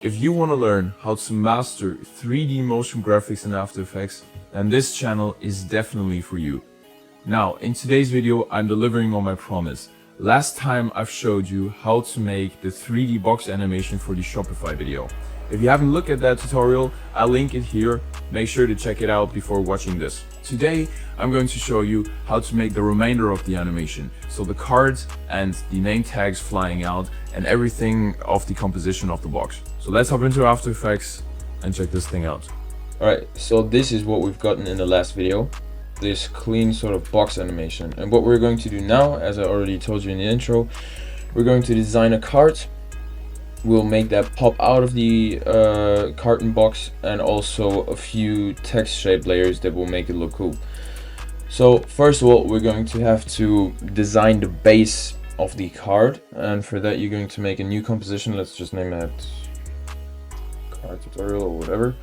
If you want to learn how to master 3D motion graphics in After Effects, then this channel is definitely for you. Now, in today's video, I'm delivering on my promise. Last time I've showed you how to make the 3D box animation for the Shopify video. If you haven't looked at that tutorial, I'll link it here. Make sure to check it out before watching this. Today, I'm going to show you how to make the remainder of the animation. So the cards and the name tags flying out and everything of the composition of the box. So let's hop into After Effects and check this thing out. Alright, so this is what we've gotten in the last video. This clean sort of box animation. And what we're going to do now, as I already told you in the intro, we're going to design a card. We'll make that pop out of the carton box, and also a few text shape layers that will make it look cool. So first of all, we're going to have to design the base of the card, and for that you're going to make a new composition. Let's just name it card tutorial or whatever.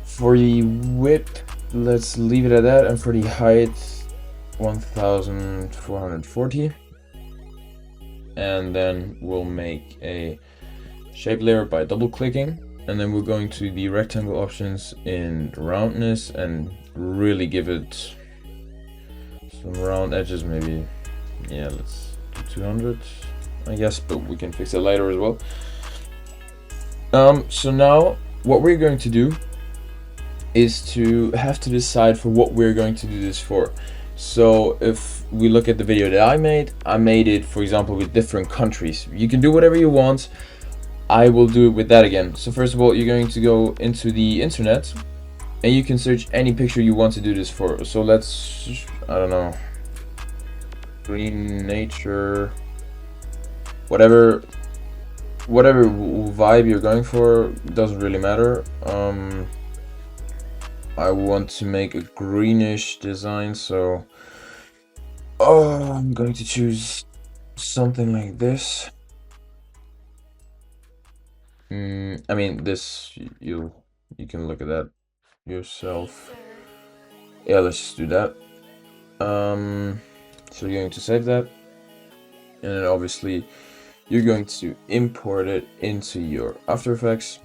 For the width, let's leave it at that, and for the height, 1440. And then we'll make a shape layer by double clicking, and then we're going to the rectangle options in roundness and really give it some round edges. Maybe, yeah, let's do 200 I guess, but we can fix it later as well. So now what we're going to do is to have to decide for what we're going to do this for. So if we look at the video that I made it, for example, with different countries. You can do whatever you want. I will do it with that again. So first of all, you're going to go into the internet and you can search any picture you want to do this for. So let's, I don't know, green nature, whatever vibe you're going for, doesn't really matter. I want to make a greenish design, so I'm going to choose something like this. I mean, this, you can look at that yourself. Yeah, let's just do that. So you're going to save that, and then obviously you're going to import it into your After Effects,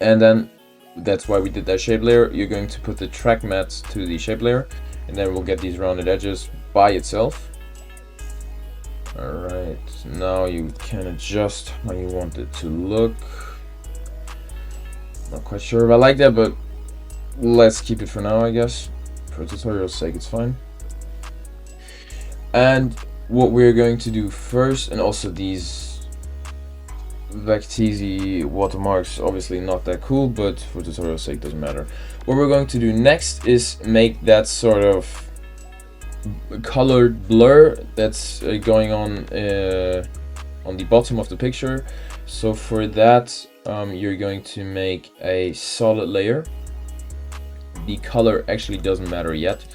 and then that's why we did that shape layer. You're going to put the track matte to the shape layer, and then we'll get these rounded edges by itself. Alright, now you can adjust how you want it to look. Not quite sure if I like that, but let's keep it for now, I guess. For tutorial's sake, it's fine. And what we're going to do first, and also these Vecteezy watermarks, obviously not that cool, but for tutorial's sake doesn't matter. What we're going to do next is make that sort of colored blur that's going on the bottom of the picture. So for that, you're going to make a solid layer. The color actually doesn't matter yet.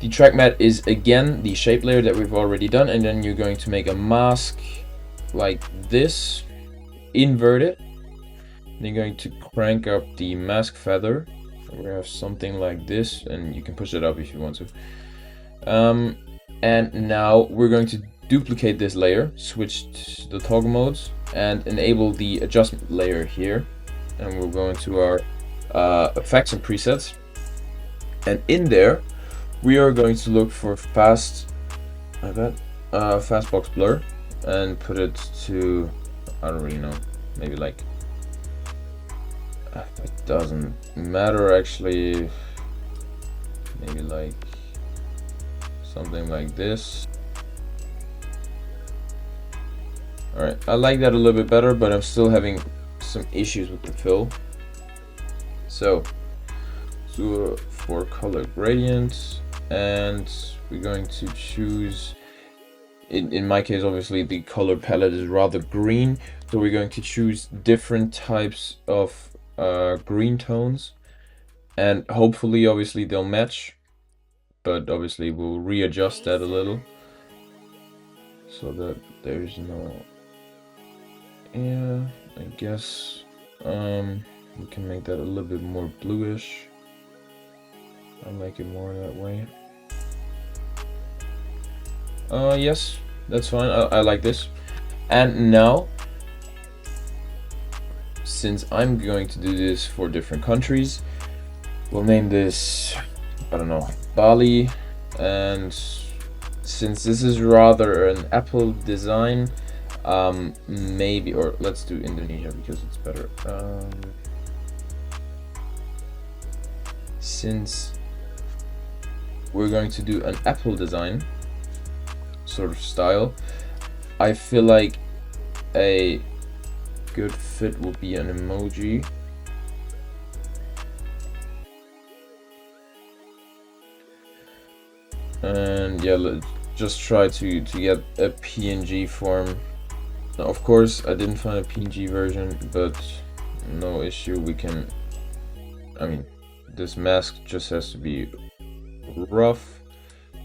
The track matte is again the shape layer that we've already done, and then you're going to make a mask like this, invert it. Then you're going to crank up the mask feather. We have something like this, and you can push it up if you want to. And now we're going to duplicate this layer, switch the toggle modes, and enable the adjustment layer here. And we'll go into our effects and presets, and in there we are going to look for fast box blur, and put it to, I don't really know, maybe like, it doesn't matter actually, maybe like something like this. Alright, I like that a little bit better, but I'm still having some issues with the fill. So for color gradient, and we're going to choose, in my case obviously the color palette is rather green, so we're going to choose different types of green tones, and hopefully obviously they'll match, but obviously we'll readjust that a little so that there's no, yeah, I guess we can make that a little bit more bluish. I'll make it more that way. Yes, that's fine. I like this. And now since I'm going to do this for different countries, we'll name this, I don't know, Bali. And since this is rather an Apple design, maybe, or let's do Indonesia because it's better. Since we're going to do an Apple design sort of style, I feel like a good fit will be an emoji. And yeah, let's just try to get a PNG form. Now, of course, I didn't find a PNG version, but no issue. We can, I mean, this mask just has to be rough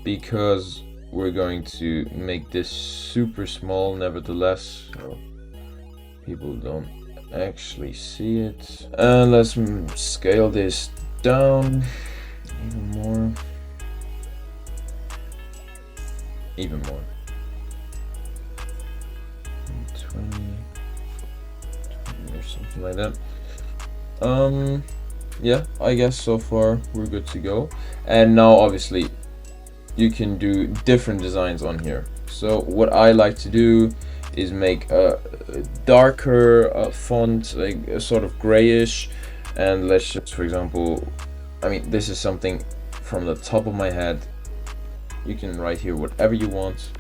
because we're going to make this super small nevertheless, so people don't actually see it. And let's scale this down even more. Even more. 20 or something like that. Yeah, I guess so far we're good to go. And now obviously you can do different designs on here. So what I like to do is make a darker font, like a sort of grayish, and let's just, for example, I mean, this is something from the top of my head. You can write here whatever you want.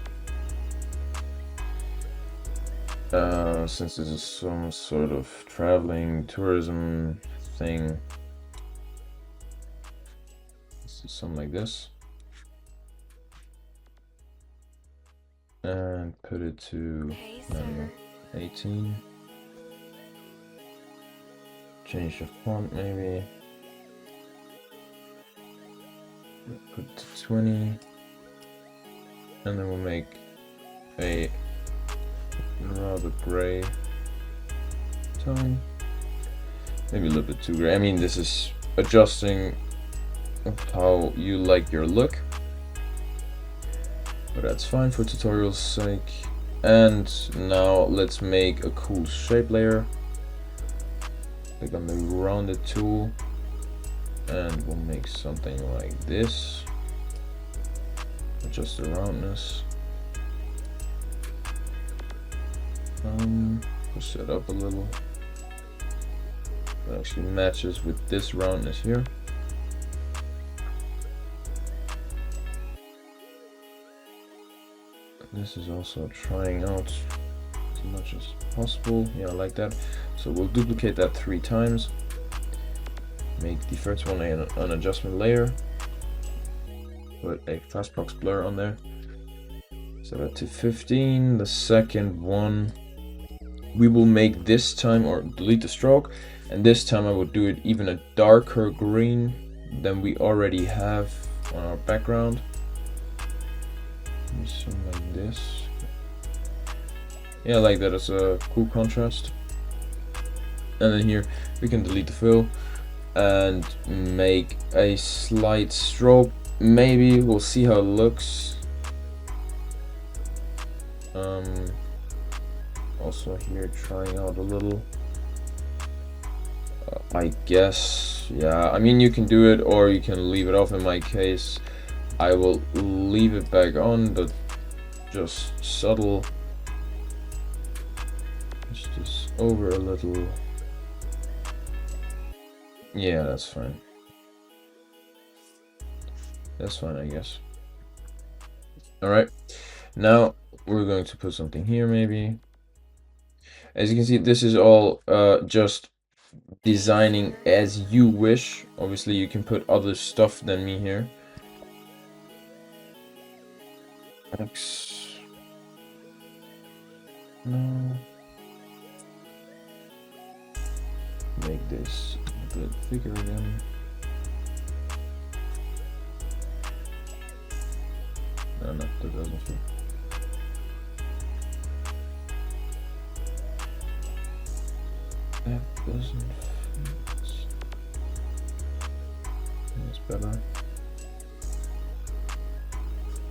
Since this is some sort of traveling tourism thing, let's do something like this. And put it to, I don't know, 18. Change the font maybe. Put it to 20. And then we'll make a rather gray tone. Maybe a little bit too gray. I mean, this is adjusting how you like your look, but that's fine for tutorial's sake. And now let's make a cool shape layer. Click on the rounded tool and we'll make something like this. Adjust the roundness. Push it up a little. It actually matches with this roundness here. This is also trying out as much as possible. Yeah, like that. So we'll duplicate that 3 times. Make the first one an adjustment layer. Put a fastbox blur on there. Set that to 15. The second one we will make this time, or delete the stroke, and this time I will do it even a darker green than we already have on our background. Maybe something like this. Yeah, I like that as a cool contrast. And then here we can delete the fill and make a slight stroke. Maybe we'll see how it looks. Also here trying out a little. I guess, yeah, I mean, you can do it or you can leave it off. In my case, I will leave it back on, but just subtle. Push this over a little. Yeah, that's fine. That's fine, I guess. Alright, now we're going to put something here maybe. As you can see, this is all just designing as you wish. Obviously, you can put other stuff than me here. X. No. Make this a bit bigger again. No, that doesn't fit. That doesn't fit. That's better.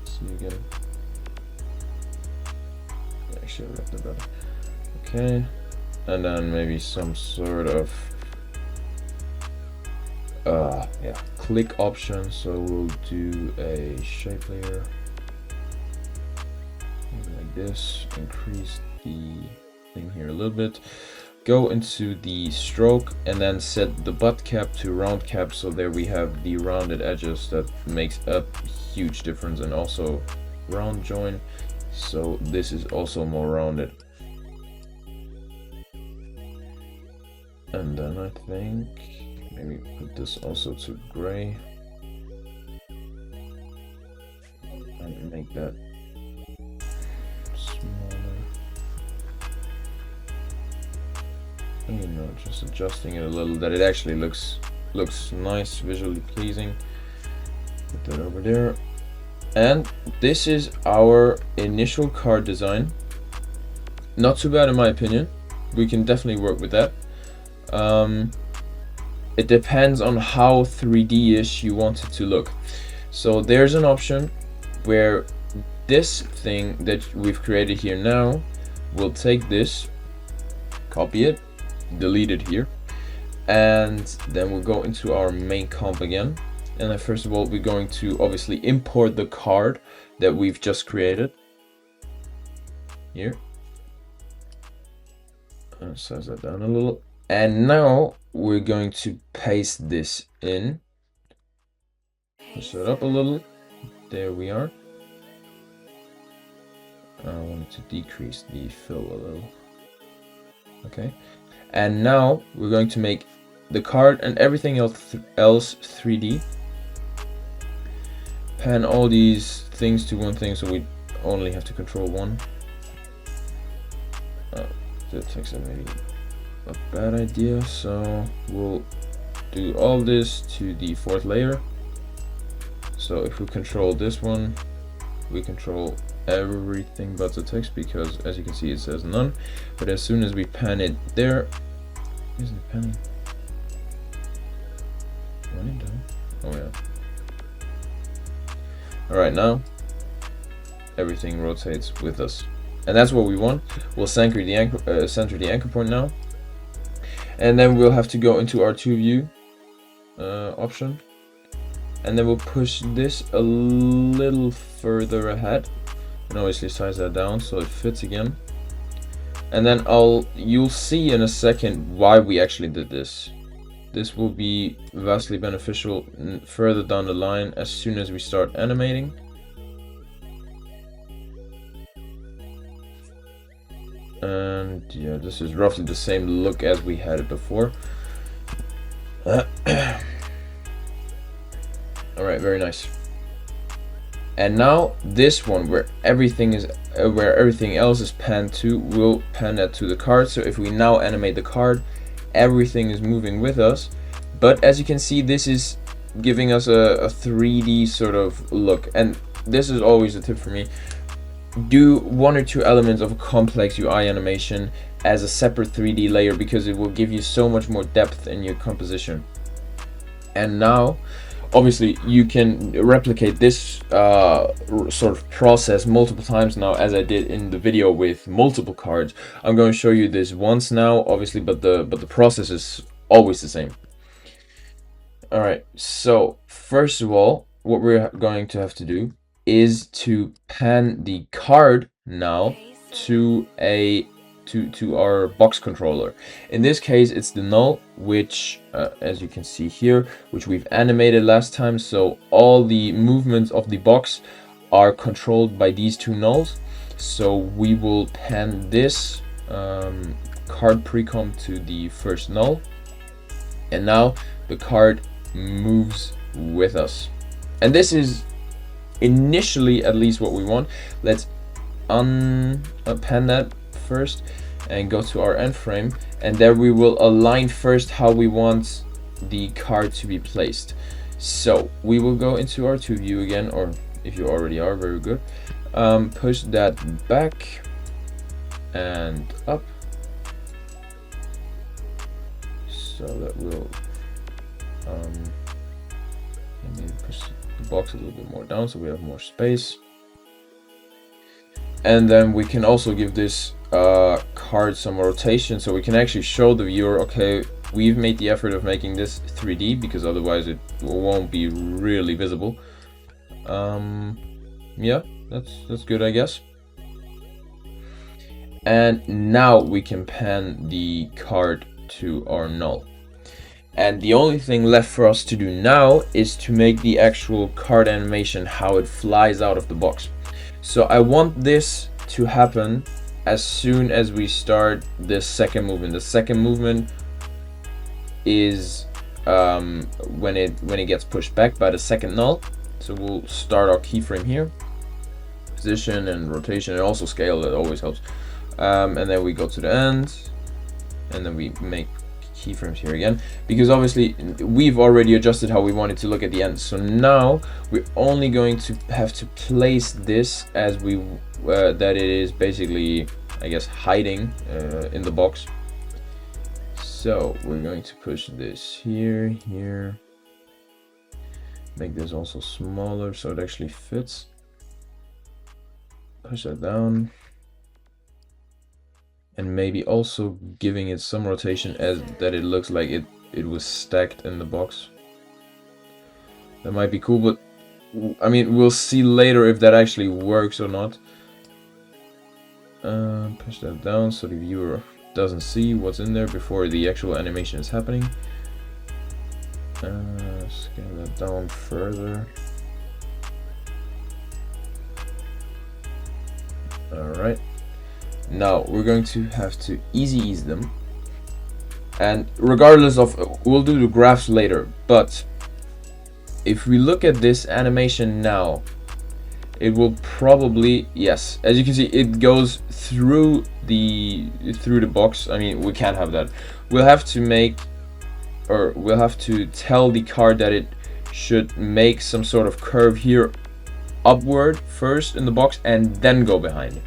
See again. Actually, I left it better. Okay. and then maybe some sort of click option. So we'll do a shape layer like this, increase the thing here a little bit, go into the stroke, and then set the butt cap to round cap. So there we have the rounded edges. That makes a huge difference. And also round join, so this is also more rounded. And then I think maybe put this also to gray and make that smaller. And, you know, just adjusting it a little, that it actually looks nice, visually pleasing. Put that over there. And this is our initial card design. Not too bad in my opinion. We can definitely work with that. It depends on how 3D-ish you want it to look. So there's an option where this thing that we've created here now, we'll take this, copy it, delete it here, and then we'll go into our main comp again. And then first of all, we're going to obviously import the card that we've just created here. Size that down a little. And now we're going to paste this in. Push that up a little. There we are. I wanted to decrease the fill a little. Okay. And now we're going to make the card and everything else 3D. Pan all these things to one thing, so we only have to control one. That takes maybe a bad idea, so we'll do all this to the 4th layer. So if we control this one, we control everything but the text, because as you can see it says none. But as soon as we pan it there, isn't it panning? Running down. Oh yeah. Alright, now everything rotates with us. And that's what we want. We'll center the anchor point now. And then we'll have to go into our 2 view option. And then we'll push this a little further ahead. And obviously size that down so it fits again. And then you'll see in a second why we actually did this. This will be vastly beneficial further down the line as soon as we start animating. And yeah, this is roughly the same look as we had it before. Alright, very nice. And now this one where everything else is panned to, we'll pan that to the card. So if we now animate the card, everything is moving with us. But as you can see, this is giving us a 3D sort of look. And this is always a tip for me. Do 1 or 2 elements of a complex UI animation as a separate 3D layer, because it will give you so much more depth in your composition. And now obviously you can replicate this sort of process multiple times now, as I did in the video with multiple cards. I'm going to show you this once now, obviously, but the process is always the same. All right, so first of all, what we're going to have to do is to pan the card now to our box controller. In this case, it's the null, which as you can see here, which we've animated last time. So all the movements of the box are controlled by these 2 nulls. So we will pan this card precomp to the first null, and now the card moves with us. And this is initially at least what we want. Let's pan that first and go to our end frame, and there we will align first how we want the card to be placed. So we will go into our 2 view again, or if you already are, very good. Push that back and up, so that will maybe push the box a little bit more down so we have more space. And then we can also give this card some rotation so we can actually show the viewer, okay, we've made the effort of making this 3D, because otherwise it won't be really visible. Yeah, that's good, I guess. And now we can pan the card to our null. And the only thing left for us to do now is to make the actual card animation, how it flies out of the box. So I want this to happen as soon as we start the second movement. The second movement is when it gets pushed back by the second null. So we'll start our keyframe here. Position and rotation, and also scale, that always helps. And then we go to the end, and then we make keyframes here again, because obviously we've already adjusted how we want it to look at the end. So now we're only going to have to place this as we that it is basically, I guess, hiding in the box. So we're going to push this here, make this also smaller so it actually fits. Push that down. And maybe also giving it some rotation as that it looks like it was stacked in the box. That might be cool, but I mean, we'll see later if that actually works or not. Push that down so the viewer doesn't see what's in there before the actual animation is happening. Scale that down further. Alright. Now we're going to have to ease them, and regardless of, we'll do the graphs later, but if we look at this animation now, it will probably, yes, as you can see, it goes through the box. I mean, we can't have that. We'll have to tell the card that it should make some sort of curve here upward first in the box and then go behind it.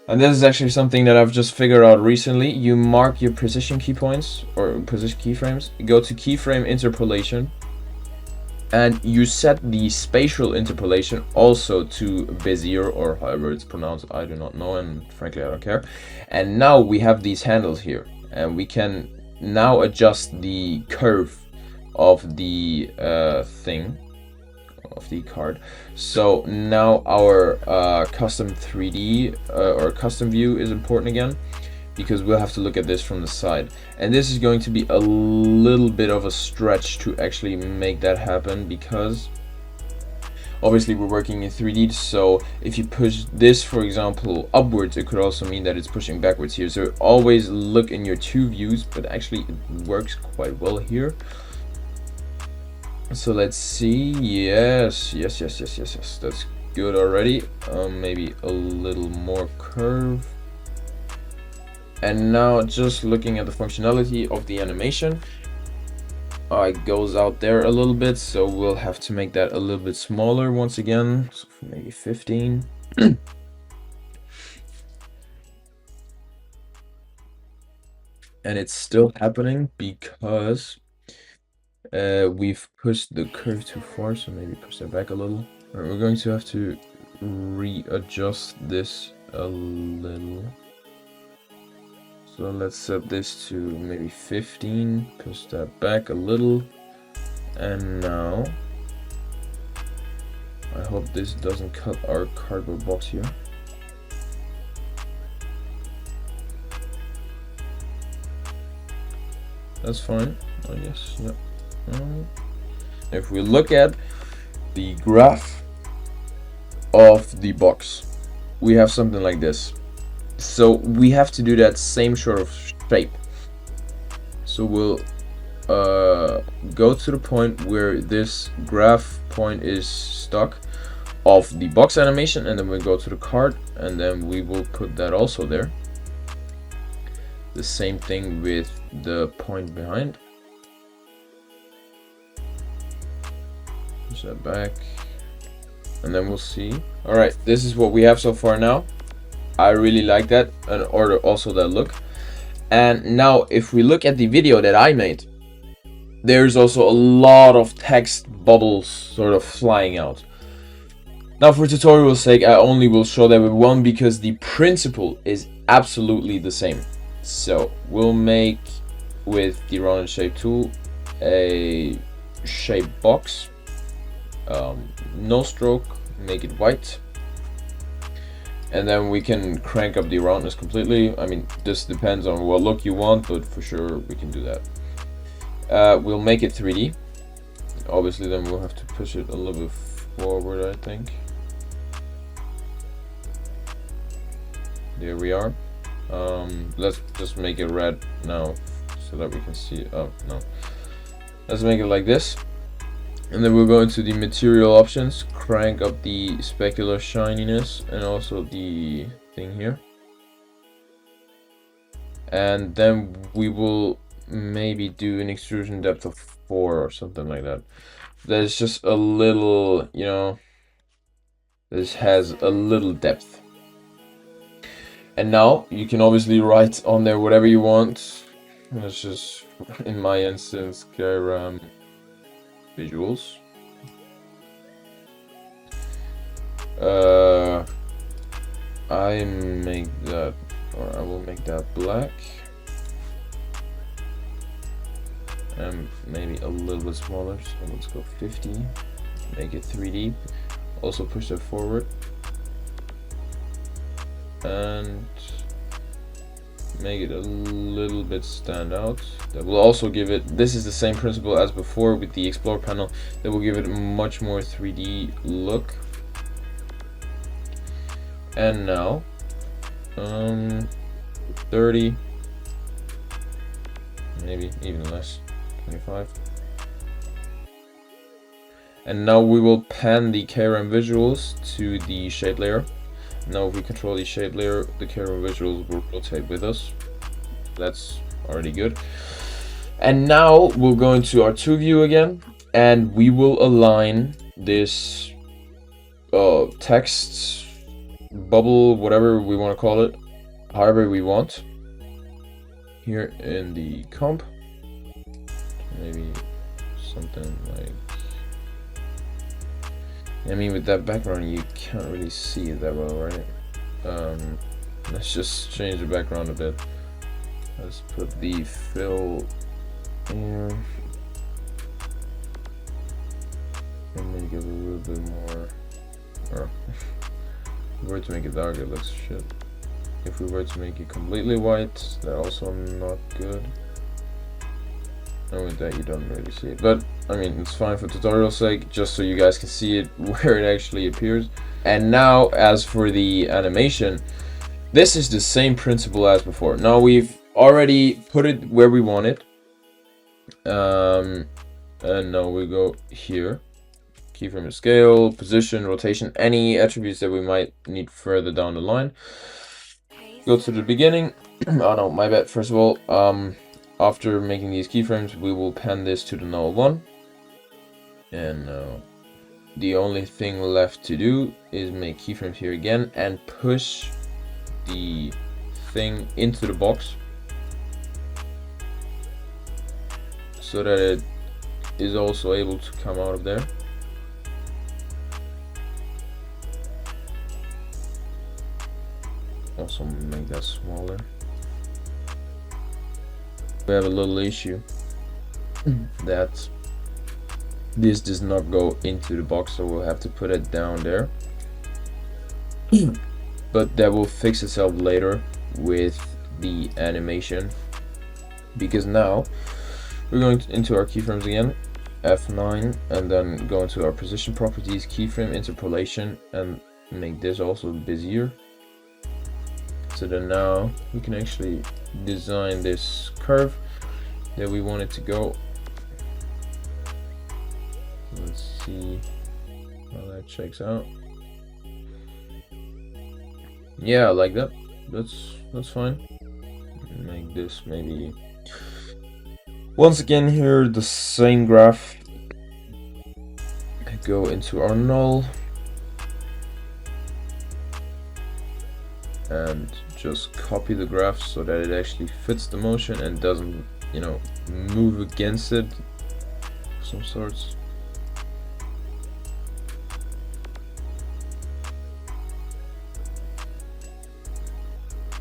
And this is actually something that I've just figured out recently. You mark your position key points or position keyframes, go to keyframe interpolation, and you set the spatial interpolation also to Bezier, or however it's pronounced, I do not know, and frankly I don't care. And now we have these handles here, and we can now adjust the curve of the thing, of the card. So now our custom 3D or custom view is important again, because we'll have to look at this from the side, and this is going to be a little bit of a stretch to actually make that happen, because obviously we're working in 3D. So if you push this, for example, upwards, it could also mean that it's pushing backwards here. So always look in your two views, but actually it works quite well here. So let's see. Yes, that's good already. Maybe a little more curve. And now just looking at the functionality of the animation, it goes out there a little bit, so we'll have to make that a little bit smaller once again, so maybe 15. And it's still happening because we've pushed the curve too far, so maybe push that back a little. We're going to have to readjust this a little. So let's set this to maybe 15, push that back a little, and now I hope this doesn't cut our cardboard box here. That's fine. Oh yes, yep. If we look at the graph of the box, we have something like this. So we have to do that same sort of shape. So we'll go to the point where this graph point is stuck of the box animation, and then we'll go to the card, and then we will put that also there. The same thing with the point behind. Push that back, and then we'll see. All right, this is what we have so far now. I really like that, and also that look. And now if we look at the video that I made, there's also a lot of text bubbles sort of flying out. Now for tutorial's sake, I only will show that with one, because the principle is absolutely the same. So we'll make, with the rounded shape tool, a shape box, no stroke, make it white, and then we can crank up the roundness completely. I mean, this depends on what look you want, but for sure we can do that. We'll make it 3D. Obviously then we'll have to push it a little bit forward, I think. There we are. Let's just make it red now so that we can see it. Oh no, let's make it like this, and then we'll go into the material options, crank up the specular shininess and also the thing here, and then we will maybe do an extrusion depth of 4 or something like that. There's just a little, you know, this has a little depth. And now you can obviously write on there whatever you want. Let's just, in my instance, Kram.Visuals. I make that, or I will make that black. And maybe a little bit smaller, so let's go 50. Make it 3D. Also push that forward. And make it a little bit stand out. That will also give it, this is the same principle as before with the explore panel, that will give it a much more 3D look. And now 30, maybe even less, 25. And now we will pan the Kram.Visuals to the shape layer. Now if we control the shape layer, the Kram.Visuals will rotate with us. That's already good. And now we'll go into our 2 view again, and we will align this text bubble, whatever we want to call it, however we want. Here in the comp, maybe something like, I mean, with that background you can't really see it that well, right? Let's just change the background a bit. Let's put the fill here and make it a little bit more, or if we were to make it dark, it looks shit. If we were to make it completely white, that's also not good. And with that you don't really see it, but I mean, it's fine for tutorial sake, just so you guys can see it where it actually appears. And now as for the animation, this is the same principle as before. Now we've already put it where we want it, and now we go here, keyframe scale, position, rotation, any attributes that we might need further down the line. Go to the beginning. Oh no, my bad. First of all, after making these keyframes, we will pan this to the null one, and the only thing left to do is make keyframes here again and push the thing into the box so that it is also able to come out of there. Also make that smaller. We have a little issue that this does not go into the box, so we'll have to put it down there. But that will fix itself later with the animation, because now we're going into our keyframes again, F9, and then go into our position properties, keyframe interpolation, and make this also busier. So then now we can actually design this curve that we want it to go. Let's see how that checks out. Yeah, like that. That's fine. Make this maybe once again here the same graph. Go into our null and just copy the graph so that it actually fits the motion and doesn't, you know, move against it of some sorts.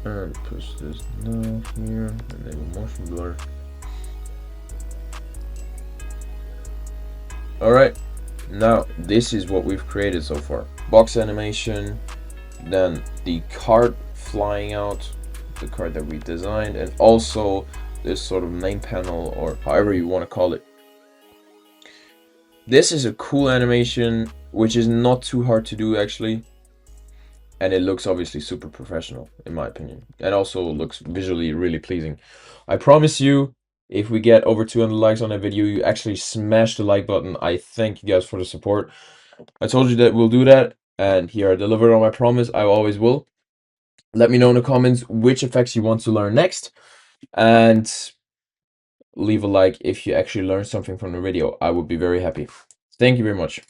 and push this down here, enable motion blur. Alright, now this is what we've created so far. Box animation, then the card flying out, the card that we designed, and also this sort of main panel, or however you want to call it. This is a cool animation, which is not too hard to do actually. And it looks obviously super professional, in my opinion. And also looks visually really pleasing. I promise you, if we get over 200 likes on that video, you actually smash the like button. I thank you guys for the support. I told you that we'll do that, and here I delivered on my promise. I always will. Let me know in the comments which effects you want to learn next, and leave a like if you actually learned something from the video. I would be very happy. Thank you very much.